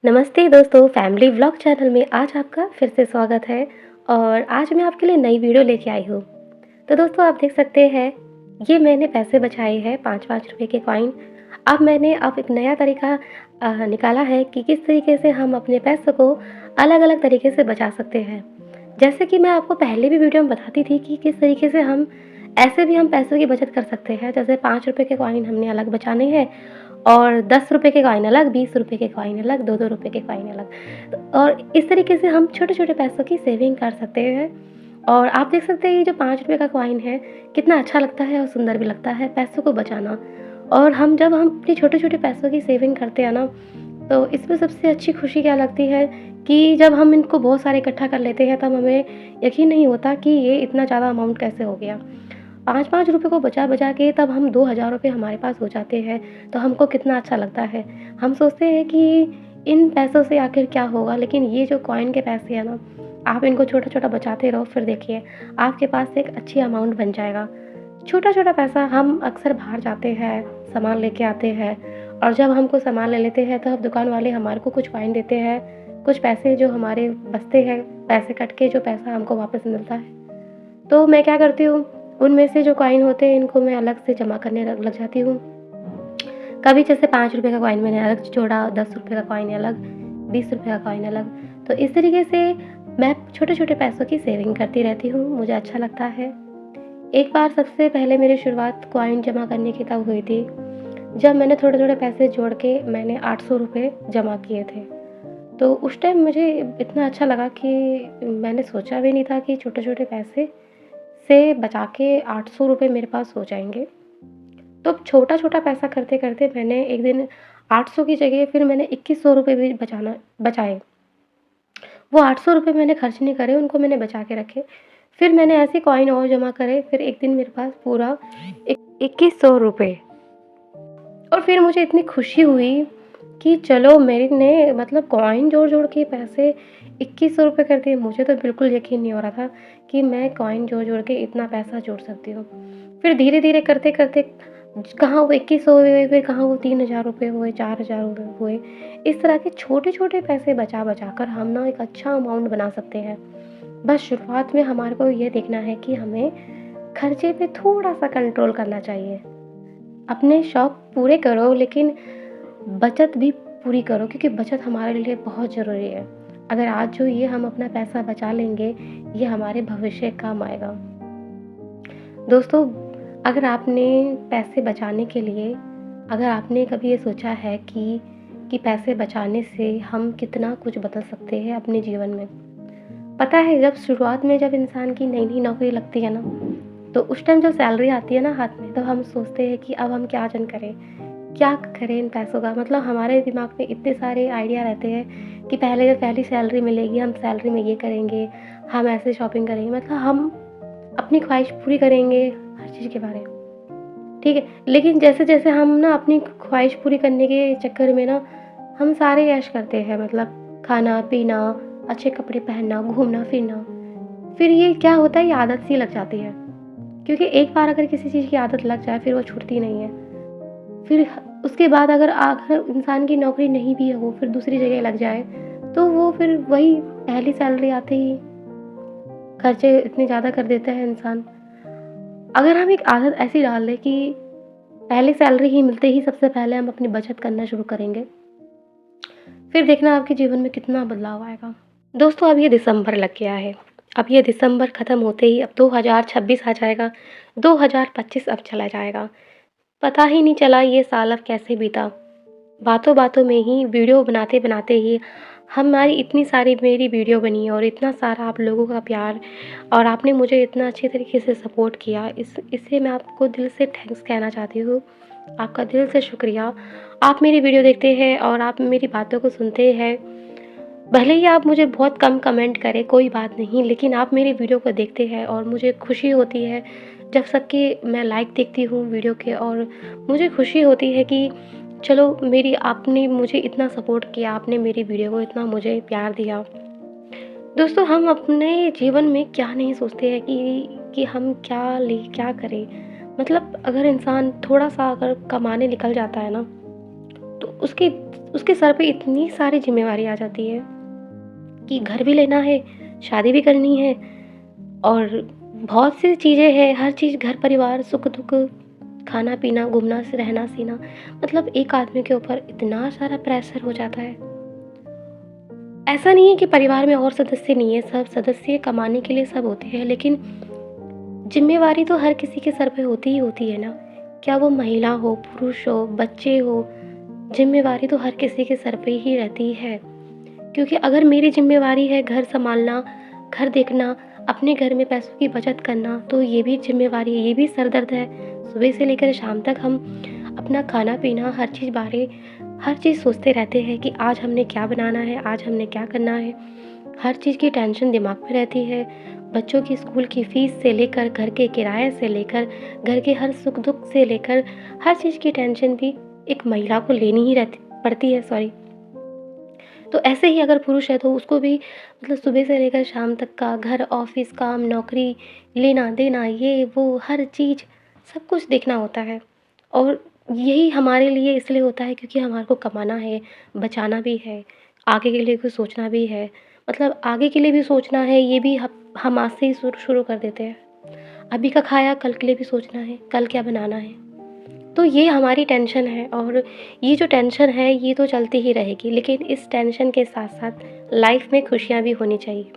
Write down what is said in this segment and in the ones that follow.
नमस्ते दोस्तों, family vlog channel में आज आपका फिर से स्वागत है। और आज मैं आपके लिए नई वीडियो लेके आई हूँ। तो दोस्तों, आप देख सकते हैं, ये मैंने पैसे बचाए हैं 5-5 रुपए के कॉइन। अब एक नया तरीका निकाला है कि किस तरीके से हम अपने पैसों को अलग-अलग तरीके से बचा सकते हैं। जैसे कि मैं आपको पहले भी वीडियो में बताती थी कि किस तरीके से हम पैसों की बचत कर सकते हैं। जैसे 5 रुपए के कॉइन हमने अलग बचाने हैं और 10 रुपए के कॉइन अलग, 20 रुपए के कॉइन अलग, 2-2 रुपए के कॉइन अलग। तो और इस तरीके से हम छोटे-छोटे पैसों की सेविंग कर सकते हैं। और आप देख सकते हैं, ये जो 5 रुपए का कॉइन है, कितना अच्छा लगता है और सुंदर भी लगता है पैसों को बचाना। और जब हम अपने छोटे-छोटे पैसों की सेविंग करते हैं ना, तो इसमें सबसे अच्छी खुशी क्या लगती है कि जब हम इनको बहुत सारे इकट्ठा कर लेते हैं, तब हमें यकीन नहीं होता कि ये इतना ज़्यादा अमाउंट कैसे हो गया। 5-5 रुपए को बचा-बचा के तब हम 2000 रुपए हमारे पास हो जाते हैं, तो हमको कितना अच्छा लगता है। हम सोचते हैं कि इन पैसों से आखिर क्या होगा, लेकिन ये जो कॉइन के पैसे हैं ना, आप इनको छोटा-छोटा बचाते रहो, फिर देखिए आपके पास एक अच्छी अमाउंट बन जाएगा। छोटा-छोटा पैसा हम अक्सर बाहर जाते हैं, सामान लेके आते हैं, और जब हमको सामान ले लेते हैं, तब दुकान वाले हमारे को कुछ कॉइन देते हैं, कुछ पैसे जो हमारे बचते हैं, पैसे कट के जो पैसा हमको वापस मिलता है। तो मैं क्या करती हूँ, उनमें से जो कॉइन होते हैं, इनको मैं अलग से जमा करने लग जाती हूँ। कभी जैसे 5 रुपए का कॉइन मैंने अलग जोड़ा, 10 रुपए का कॉइन अलग, 20 रुपए का कॉइन अलग। तो इस तरीके से मैं छोटे-छोटे पैसों की सेविंग करती रहती हूँ, मुझे अच्छा लगता है। एक बार सबसे पहले मेरी शुरुआत कॉइन जमा करने की तब हुई थी, जब मैंने थोड़े-थोड़े पैसे जोड़ के मैंने 800 रुपए जमा किए थे। तो उस टाइम मुझे इतना अच्छा लगा कि मैंने सोचा भी नहीं था कि छोटे-छोटे पैसे से बचा के 800 रुपए मेरे पास हो जाएँगे। तो छोटा-छोटा पैसा करते-करते मैंने एक दिन 800 की जगह फिर मैंने 2100 रुपए भी बचाए। वो 800 रुपए मैंने खर्च नहीं करे, उनको मैंने बचा के रखे। फिर मैंने ऐसे कॉइन और जमा करे, फिर एक दिन मेरे पास पूरा 2100 रुपए। और फिर मुझे इतनी खुशी हुई कि चलो मैंने कॉइन जोड़-जोड़ के पैसे 2100 रुपए कर दिए। मुझे तो बिल्कुल यकीन नहीं हो रहा था कि मैं कॉइन जोड़-जोड़ के इतना पैसा जोड़ सकती हूँ। फिर धीरे-धीरे करते-करते कहाँ वो 2100 हुए, फिर कहाँ वो 3000 रुपए हुए, 4000 रुपए हुए। इस तरह के छोटे-छोटे पैसे बचा-बचा कर हम ना एक अच्छा अमाउंट बना सकते हैं। बस शुरुआत में हमारे को ये देखना है कि हमें खर्चे पे थोड़ा-सा कंट्रोल करना चाहिए। अपने शौक पूरे करो, लेकिन बचत भी पूरी करो, क्योंकि बचत हमारे लिए बहुत ज़रूरी है। अगर आज जो ये हम अपना पैसा बचा लेंगे, ये हमारे भविष्य काम आएगा। दोस्तों, अगर आपने पैसे बचाने के लिए अगर आपने कभी ये सोचा है कि पैसे बचाने से हम कितना कुछ बदल सकते हैं अपने जीवन में। पता है, जब शुरुआत में जब इंसान की नई-नई नौकरी लगती है ना, तो उस टाइम जब सैलरी आती है ना हाथ में, तो हम सोचते हैं कि अब हम क्या करें इन पैसों का। हमारे दिमाग में इतने सारे आइडिया रहते हैं कि पहले जब पहली सैलरी मिलेगी, हम सैलरी में ये करेंगे, हम ऐसे शॉपिंग करेंगे, हम अपनी ख्वाहिश पूरी करेंगे हर चीज़ के बारे में, ठीक है। लेकिन जैसे-जैसे हम ना अपनी ख्वाहिश पूरी करने के चक्कर में ना, हम सारे ऐश करते हैं, खाना-पीना, अच्छे कपड़े पहनना, घूमना-फिरना। फिर ये क्या होता है, ये आदत सी लग जाती है। क्योंकि एक बार अगर किसी चीज़ की आदत लग जाए, फिर वो छूटती नहीं है। फिर उसके बाद अगर इंसान की नौकरी नहीं भी है, वो फिर दूसरी जगह लग जाए, तो वो फिर वही पहली सैलरी आते ही खर्चे इतने ज़्यादा कर देता है इंसान। अगर हम एक आदत ऐसी डाल दें कि पहली सैलरी ही मिलते ही सबसे पहले हम अपनी बचत करना शुरू करेंगे, फिर देखना आपके जीवन में कितना बदलाव आएगा। दोस्तों, अब ये दिसंबर लग गया है। अब ये दिसंबर ख़त्म होते ही अब 2026 आ जाएगा, 2025 अब चला जाएगा। पता ही नहीं चला ये साल अब कैसे बीता। बातों-बातों में ही, वीडियो बनाते-बनाते ही हमारी इतनी सारी मेरी वीडियो बनी, और इतना सारा आप लोगों का प्यार, और आपने मुझे इतना अच्छे तरीके से सपोर्ट किया। इससे मैं आपको दिल से थैंक्स कहना चाहती हूँ। आपका दिल से शुक्रिया। आप मेरी वीडियो देखते हैं और आप मेरी बातों को सुनते हैं। भले ही आप मुझे बहुत कम कमेंट करें, कोई बात नहीं, लेकिन आप मेरी वीडियो को देखते हैं और मुझे खुशी होती है जब सबके मैं लाइक देखती हूँ वीडियो के, और मुझे खुशी होती है कि चलो आपने मुझे इतना सपोर्ट किया, आपने मेरी वीडियो को इतना मुझे प्यार दिया। दोस्तों, हम अपने जीवन में क्या नहीं सोचते हैं कि हम क्या करें। अगर इंसान थोड़ा-सा अगर कमाने निकल जाता है ना, तो उसकी उसके सर पे इतनी सारी ज़िम्मेवारी आ जाती है कि घर भी लेना है, शादी भी करनी है और बहुत सी चीज़ें हैं, हर चीज़ घर परिवार, सुख-दुख, खाना-पीना, घूमना, रहना-सीना, मतलब एक आदमी के ऊपर इतना सारा प्रेशर हो जाता है। ऐसा नहीं है कि परिवार में और सदस्य नहीं है, सब सदस्य कमाने के लिए सब होते हैं, लेकिन ज़िम्मेवारी तो हर किसी के सर पे होती ही होती है ना। क्या वो महिला हो, पुरुष हो, बच्चे हो, ज़िम्मेवारी तो हर किसी के सर पे ही रहती है। क्योंकि अगर मेरी ज़िम्मेवारी है घर सँभालना, घर देखना, अपने घर में पैसों की बचत करना, तो ये भी ज़िम्मेवारी है, ये भी सर दर्द है। सुबह से लेकर शाम तक हम अपना खाना-पीना हर चीज़ सोचते रहते हैं कि आज हमने क्या बनाना है, आज हमने क्या करना है। हर चीज़ की टेंशन दिमाग में रहती है। बच्चों की स्कूल की फ़ीस से लेकर, घर के किराए से लेकर, घर के हर सुख-दुख से लेकर, हर चीज़ की टेंशन भी एक महिला को लेनी ही रहती पड़ती है, सॉरी। तो ऐसे ही अगर पुरुष है तो उसको भी मतलब सुबह से लेकर शाम तक का घर, ऑफ़िस, काम, नौकरी, लेना-देना, ये वो हर चीज़ सब कुछ देखना होता है। और यही हमारे लिए इसलिए होता है क्योंकि हमारे को कमाना है, बचाना भी है, आगे के लिए कुछ सोचना भी है। मतलब आगे के लिए भी सोचना है, ये भी हम आज से ही शुरू शुरू कर देते हैं। अभी का खाया कल के लिए भी सोचना है, कल क्या बनाना है। तो ये हमारी टेंशन है और ये जो टेंशन है ये तो चलती ही रहेगी, लेकिन इस टेंशन के साथ-साथ लाइफ में खुशियाँ भी होनी चाहिए।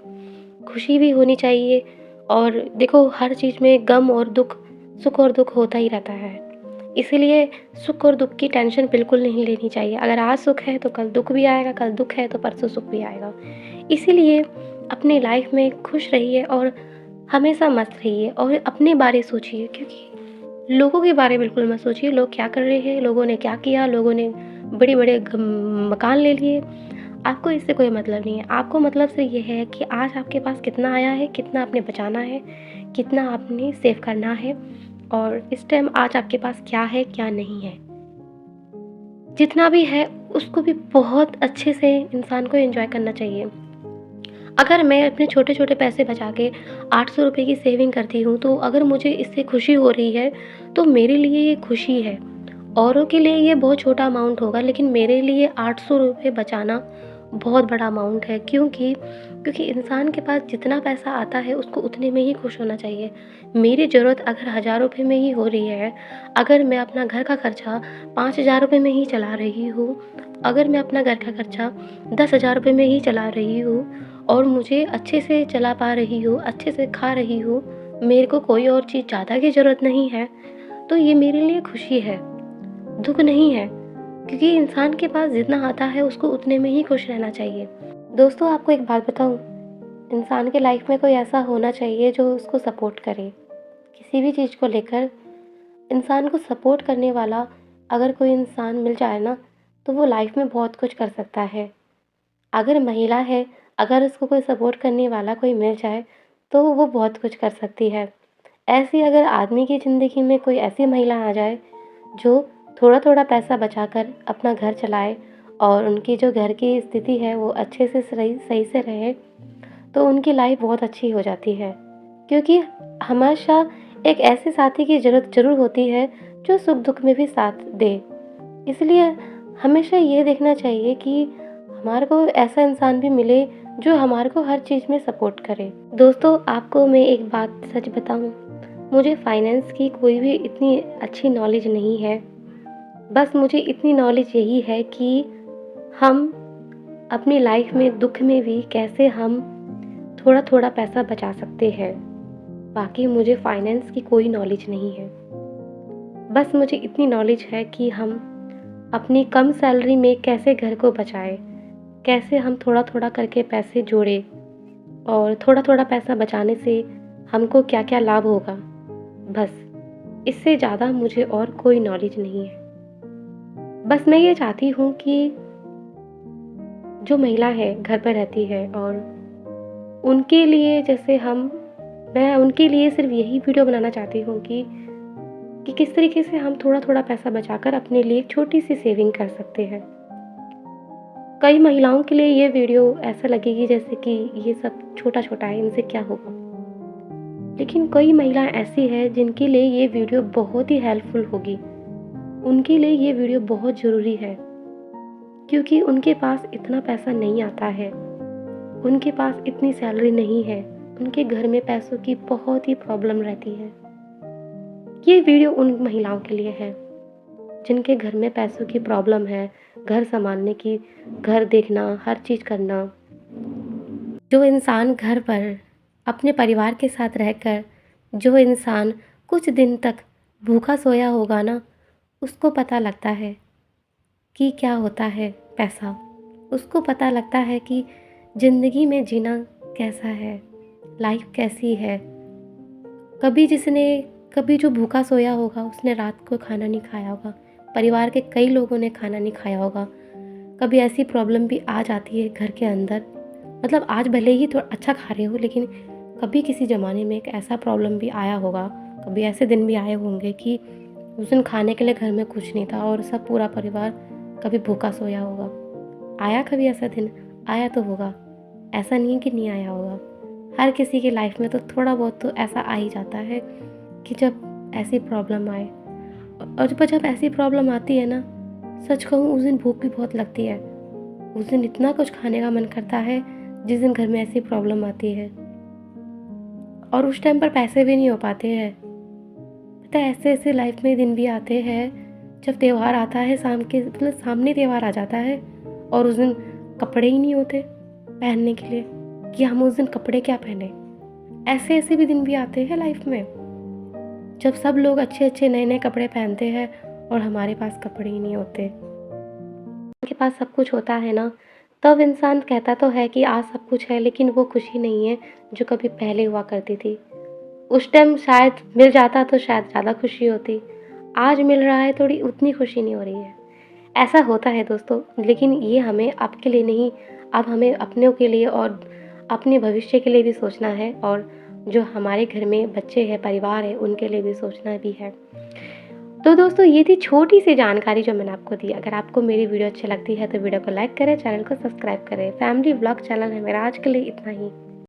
खुशी भी होनी चाहिए और देखो हर चीज़ में गम और दुःख, सुख और दुःख होता ही रहता है। इसीलिए सुख और दुःख की टेंशन बिल्कुल नहीं लेनी चाहिए। अगर आज सुख है तो कल दुःख भी आएगा, कल दुःख है तो परसों सुख भी आएगा। इसीलिए अपनी लाइफ में खुश रहिए और हमेशा मस्त रहिए और अपने बारे सोचिए, क्योंकि लोगों के बारे में बिल्कुल मत सोचिए, लोग क्या कर रहे हैं, लोगों ने क्या किया, लोगों ने बड़े-बड़े मकान ले लिए, आपको इससे कोई मतलब नहीं है। आपको मतलब सिर्फ ये है कि आज आपके पास कितना आया है, कितना आपने बचाना है, कितना आपने सेव करना है और इस टाइम आज आपके पास क्या है, क्या नहीं है। जितना भी है उसको भी बहुत अच्छे से इंसान को एन्जॉय करना चाहिए। अगर मैं अपने छोटे-छोटे पैसे बचा के 800 रुपए की सेविंग करती हूँ, तो अगर मुझे इससे खुशी हो रही है, तो मेरे लिए ये खुशी है। औरों के लिए ये बहुत छोटा अमाउंट होगा, लेकिन मेरे लिए 800 रुपए बचाना बहुत बड़ा अमाउंट है। क्योंकि इंसान के पास जितना पैसा आता है, उसको उतने में ही खुश होना चाहिए। मेरी ज़रूरत अगर 1000 रुपए में ही हो रही है, अगर मैं अपना घर का खर्चा 5000 रुपए में ही चला रही हूँ, अगर मैं अपना घर का खर्चा 10,000 रुपए में ही चला रही हूँ और मुझे अच्छे से चला पा रही हूँ, अच्छे से खा रही हूँ, मेरे को कोई और चीज़ ज़्यादा की ज़रूरत नहीं है, तो ये मेरे लिए खुशी है, दुःख नहीं है। क्योंकि इंसान के पास जितना आता है उसको उतने में ही खुश रहना चाहिए। दोस्तों आपको एक बात बताऊँ, इंसान के लाइफ में कोई ऐसा होना चाहिए जो उसको सपोर्ट करे। किसी भी चीज़ को लेकर इंसान को सपोर्ट करने वाला अगर कोई इंसान मिल जाए ना, तो वो लाइफ में बहुत कुछ कर सकता है। अगर महिला है, अगर उसको कोई सपोर्ट करने वाला कोई मिल जाए, तो वो बहुत कुछ कर सकती है। ऐसे ही अगर आदमी की ज़िंदगी में कोई ऐसी महिला आ जाए, जो थोड़ा-थोड़ा पैसा बचाकर अपना घर चलाए और उनकी जो घर की स्थिति है, वो अच्छे से सही सही से रहे, तो उनकी लाइफ़ बहुत अच्छी हो जाती है। क्योंकि हमेशा एक ऐसे साथी की ज़रूरत ज़रूर होती है, जो सुख-दुःख में भी साथ दे। इसलिए हमेशा ये देखना चाहिए कि हमारे को ऐसा इंसान भी मिले जो हमारे को हर चीज़ में सपोर्ट करे। दोस्तों आपको मैं एक बात सच बताऊँ, मुझे फाइनेंस की कोई भी इतनी अच्छी नॉलेज नहीं है। बस मुझे इतनी नॉलेज यही है कि हम अपनी लाइफ में दुःख में भी कैसे हम थोड़ा-थोड़ा पैसा बचा सकते हैं। बाकी मुझे फाइनेंस की कोई नॉलेज नहीं है। बस मुझे इतनी नॉलेज है कि हम अपनी कम सैलरी में कैसे घर को बचाएँ, कैसे हम थोड़ा-थोड़ा करके पैसे जोड़ें और थोड़ा-थोड़ा पैसा बचाने से हमको क्या-क्या लाभ होगा। बस, इससे ज़्यादा मुझे और कोई नॉलेज नहीं है। बस मैं ये चाहती हूँ कि जो महिला है, घर पे रहती है और उनके लिए मैं उनके लिए सिर्फ़ यही वीडियो बनाना चाहती हूँ कि किस तरीके से हम थोड़ा-थोड़ा पैसा बचाकर अपने लिए एक छोटी-सी सेविंग कर सकते हैं। कई महिलाओं के लिए ये वीडियो ऐसा लगेगी जैसे कि ये सब छोटा-छोटा है, इनसे क्या होगा? लेकिन कई महिलाएँ ऐसी हैं जिनके लिए ये वीडियो बहुत ही हेल्पफुल होगी। उनके लिए ये वीडियो बहुत ज़रूरी है, क्योंकि उनके पास इतना पैसा नहीं आता है, उनके पास इतनी सैलरी नहीं है, उनके घर में पैसों की बहुत ही प्रॉब्लम रहती है। ये वीडियो उन महिलाओं के लिए है जिनके घर में पैसों की प्रॉब्लम है, घर सँभालने की, घर देखना, हर चीज़ करना। जो इंसान घर पर अपने परिवार के साथ रहकर जो इंसान कुछ दिन तक भूखा सोया होगा ना, उसको पता लगता है कि क्या होता है पैसा। उसको पता लगता है कि ज़िंदगी में जीना कैसा है, लाइफ कैसी है। कभी जो भूखा सोया होगा उसने रात को खाना नहीं खाया होगा, परिवार के कई लोगों ने खाना नहीं खाया होगा। कभी ऐसी प्रॉब्लम भी आ जाती है घर के अंदर, मतलब आज भले ही थोड़ा अच्छा खा रहे हो, लेकिन कभी किसी ज़माने में एक ऐसा प्रॉब्लम भी आया होगा, कभी ऐसे दिन भी आए होंगे कि उस दिन खाने के लिए घर में कुछ नहीं था और सब पूरा परिवार कभी भूखा सोया होगा। आया कभी ऐसा दिन? आया तो होगा, ऐसा नहीं है कि नहीं आया होगा। हर किसी की लाइफ में तो थोड़ा बहुत तो ऐसा आ ही जाता है कि जब ऐसी प्रॉब्लम आए, और जब ऐसी प्रॉब्लम आती है ना, सच कहूँ उस दिन भूख भी बहुत लगती है। उस दिन इतना कुछ खाने का मन करता है जिस दिन घर में ऐसी प्रॉब्लम आती है, और उस टाइम पर पैसे भी नहीं हो पाते हैं। पता है, ऐसे ऐसे लाइफ में दिन भी आते हैं जब त्यौहार आता है, सामने त्यौहार आ जाता है और उस दिन कपड़े ही नहीं होते पहनने के लिए कि हम उस दिन कपड़े क्या पहने। ऐसे ऐसे भी दिन भी आते हैं लाइफ में जब सब लोग अच्छे अच्छे नए नए कपड़े पहनते हैं और हमारे पास कपड़े ही नहीं होते। उनके पास सब कुछ होता है ना, तब इंसान कहता तो है कि आज सब कुछ है, लेकिन वो खुशी नहीं है जो कभी पहले हुआ करती थी। उस टाइम शायद मिल जाता तो शायद ज़्यादा खुशी होती, आज मिल रहा है थोड़ी उतनी खुशी नहीं हो रही है। ऐसा होता है दोस्तों, लेकिन ये हमें आपके लिए नहीं, अब हमें अपनों के लिए और अपने भविष्य के लिए भी सोचना है, और जो हमारे घर में बच्चे हैं, परिवार है, उनके लिए भी सोचना भी है। तो दोस्तों, ये थी छोटी सी जानकारी जो मैंने आपको दी। अगर आपको मेरी वीडियो अच्छी लगती है तो वीडियो को लाइक करें, चैनल को सब्सक्राइब करें। फैमिली व्लॉग चैनल है मेरा। आज के लिए इतना ही।